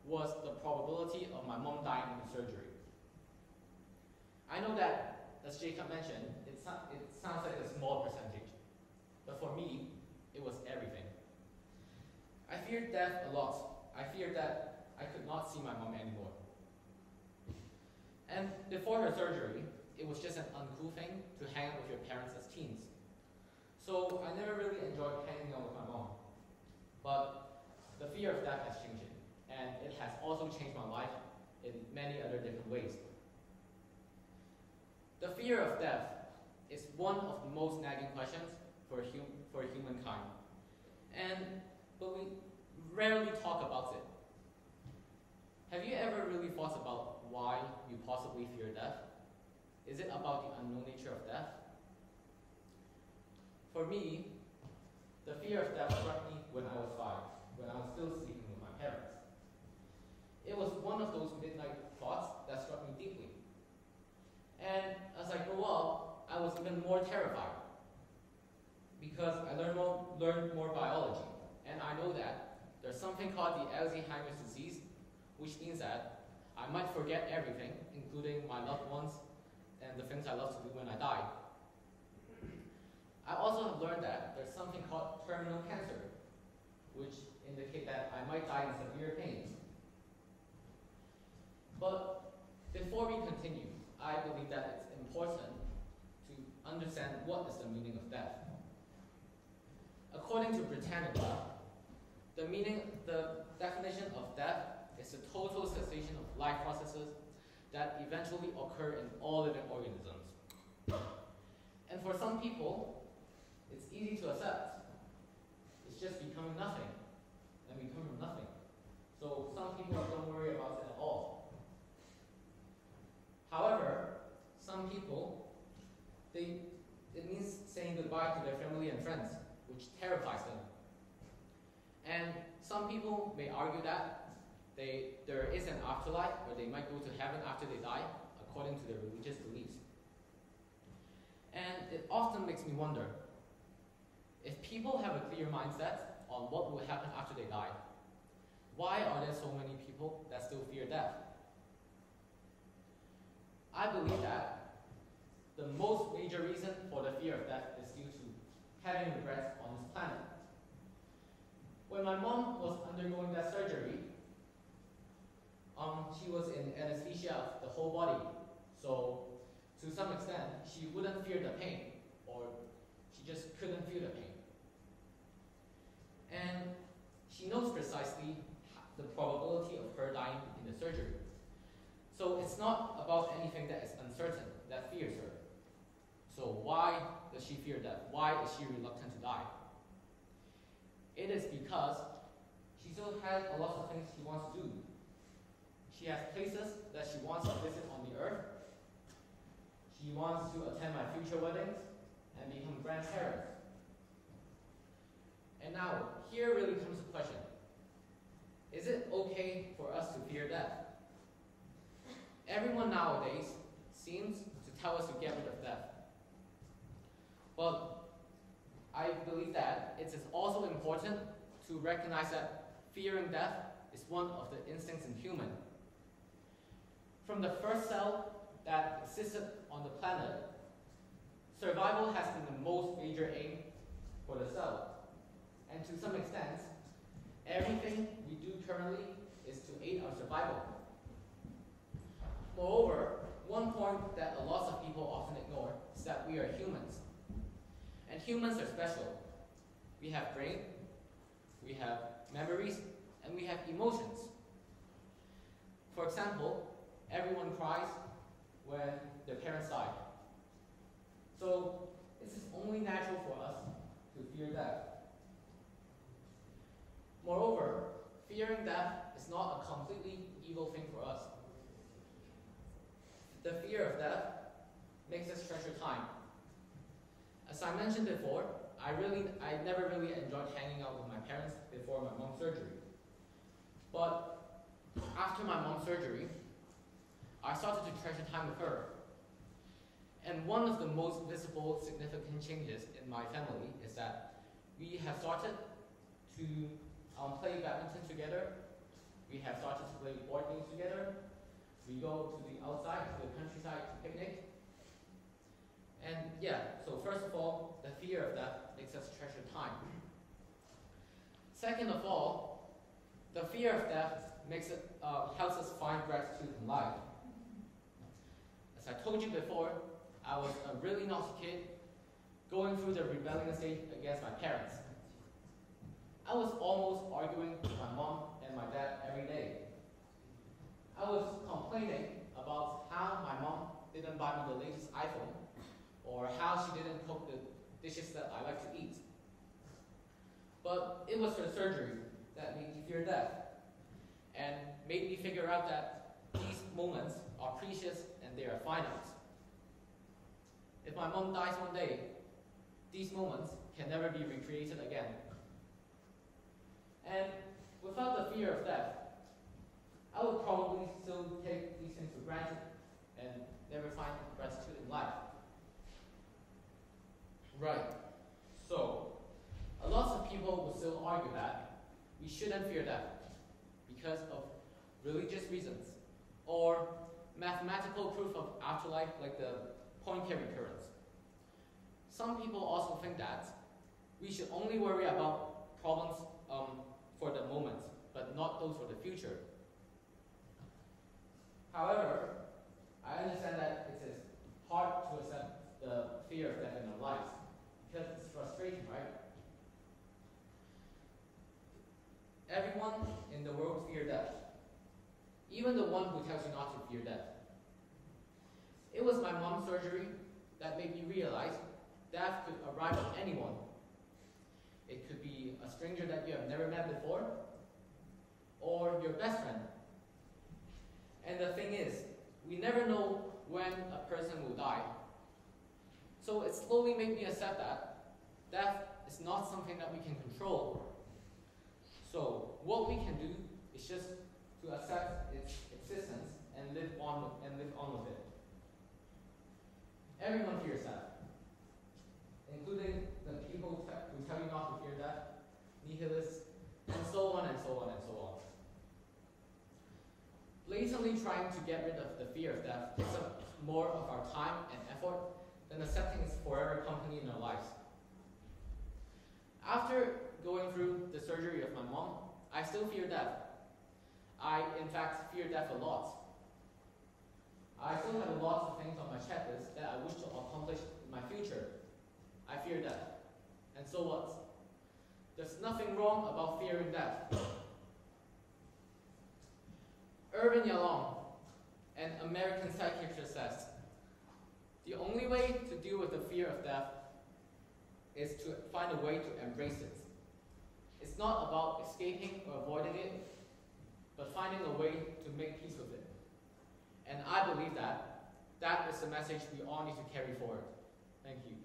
was the probability of my mom dying in surgery. I know that, as Jacob mentioned, it sounds like a small percentage, but for me, it was everything. I feared death a lot. I feared that I could not see my mom anymore. And before her surgery, it was just an uncool thing to hang out with your parents as teens. So I never really enjoyed hanging out with my mom. But the fear of death has changed it, and it has also changed my life in many other different ways. The fear of death is one of the most nagging questions for humankind, but we rarely talk about it. Have you ever really thought about why you possibly fear death? Is it about the unknown nature of death? For me, the fear of death struck me when I was 5, when I was still sleeping with my parents. It was one of those midnight thoughts that struck me deeply. And as I grew up, I was even more terrified because I learned more biology. And I know that there's something called the Alzheimer's disease, which means that I might forget everything, including my loved ones and the things I love to do when I die. I also have learned that there's something called terminal cancer, which indicate that I might die in severe pain. But before we continue, I believe that it's important to understand what is the meaning of death. According to Britannica, the definition of death is the total cessation of life processes that eventually occur in all living organisms. And for some people, it's easy to accept. It's just becoming nothing and becoming nothing. So some people don't worry about it at all. However, some people, it means saying goodbye to their family and friends, which terrifies them. And some people may argue that there is an afterlife where they might go to heaven after they die, according to their religious beliefs. And it often makes me wonder, if people have a clear mindset on what will happen after they die, why are there so many people that still fear death? I believe that the most major reason for the fear of death is due to having regrets on this planet. When my mom was undergoing that surgery, she was in anesthesia of the whole body. So to some extent, she wouldn't fear the pain, or she just couldn't feel the pain. And she knows precisely the probability of her dying in the surgery. So it's not about anything that is uncertain, that fears her. So why does she fear death? Why is she reluctant to die? It is because she still has a lot of things she wants to do. She has places that she wants to visit on the earth. She wants to attend my future weddings and become grandparents. And now, here really comes the question. Is it okay for us to fear death? Everyone nowadays seems to tell us to get rid of death. But I believe that it is also important to recognize that fearing death is one of the instincts in human. From the first cell that existed on the planet, survival has been the most major aim for the cell. And to some extent, everything we do currently is to aid our survival. Moreover, one point that a lot of people often ignore is that we are humans. And humans are special. We have brain, we have memories, and we have emotions. For example, everyone cries when their parents die. So it is only natural for us to fear death. Moreover, fearing death is not a completely evil thing for us. The fear of death makes us treasure time. As I mentioned before, I never really enjoyed hanging out with my parents before my mom's surgery. But after my mom's surgery, I started to treasure time with her. And one of the most visible significant changes in my family is that we have started to play badminton together. We have started to play board games together. We go to the outside, to the countryside to picnic. And yeah, so first of all, the fear of death makes us treasure time. Second of all, the fear of death helps us find gratitude in life. As I told you before, I was a really naughty kid, going through the rebellion stage against my parents. I was almost arguing with my mom and my dad every day. I was complaining about how my mom didn't buy me the latest iPhone, or how she didn't cook the dishes that I like to eat. But it was her surgery that made me fear death, and made me figure out that these moments are precious and they are finite. If my mom dies one day, these moments can never be recreated again. And without the fear of death, I would probably still take these things for granted and never find gratitude in life. Right. So, a lot of people will still argue that we shouldn't fear death because of religious reasons or mathematical proof of afterlife like the Poincare recurrence. Some people also think that we should only worry about problems for the moment, but not those for the future. However, I understand that it is hard to accept the fear of death in our lives, because it's frustrating, right? Everyone in the world fears death, even the one who tells you not to fear death. It was my mom's surgery that made me realize death could arrive on anyone. It could be a stranger that you have never met before, or your best friend. And the thing is, we never know when a person will die. So it slowly made me accept that death is not something that we can control. So what we can do is just to accept its existence and live on with it. Everyone fears death, including the people who tell you not to fear death, nihilists, and so on and so on and so on. Blatantly trying to get rid of the fear of death takes up more of our time and effort than accepting its forever company in our lives. After going through the surgery of my mom, I still fear death. I, in fact, fear death a lot. I still have lots of things on my checklist that I wish to accomplish in my future. I fear death. And so what? There's nothing wrong about fearing death. Irvin Yalom, an American psychiatrist, says, the only way to deal with the fear of death is to find a way to embrace it. It's not about escaping or avoiding it, but finding a way to make peace with it. And I believe that is the message we all need to carry forward. Thank you.